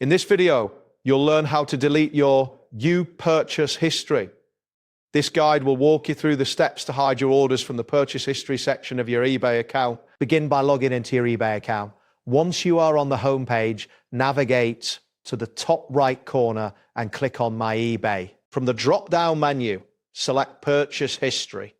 In this video, you'll learn how to delete your purchase history. This guide will walk you through the steps to hide your orders from the purchase history section of your eBay account. Begin by logging into your eBay account. Once you are on the home page, navigate to the top right corner and click on My eBay. From the drop-down menu, select Purchase History.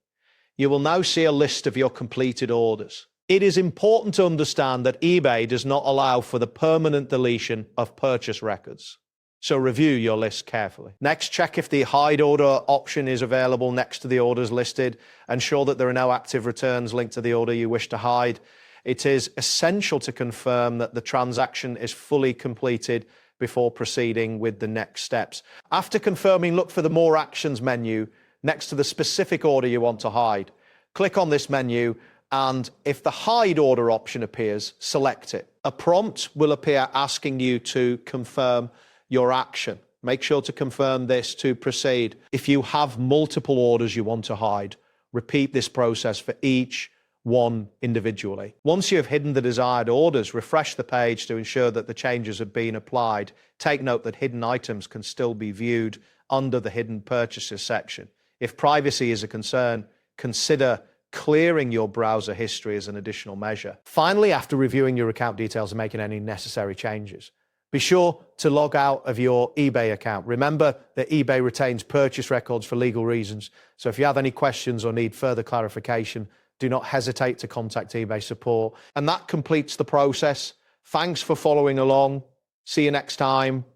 You will now see a list of your completed orders. It is important to understand that eBay does not allow for the permanent deletion of purchase records. So review your list carefully. Next, check if the hide order option is available next to the orders listed. Ensure that there are no active returns linked to the order you wish to hide. It is essential to confirm that the transaction is fully completed before proceeding with the next steps. After confirming, look for the More Actions menu next to the specific order you want to hide. Click on this menu, and if the hide order option appears, select it. A prompt will appear asking you to confirm your action. Make sure to confirm this to proceed. If you have multiple orders you want to hide, repeat this process for each one individually. Once you have hidden the desired orders, refresh the page to ensure that the changes have been applied. Take note that hidden items can still be viewed under the Hidden Purchases section. If privacy is a concern, consider clearing your browser history as an additional measure. Finally, after reviewing your account details and making any necessary changes, be sure to log out of your eBay account. Remember that eBay retains purchase records for legal reasons, so if you have any questions or need further clarification, do not hesitate to contact eBay support. And that completes the process. Thanks for following along. See you next time.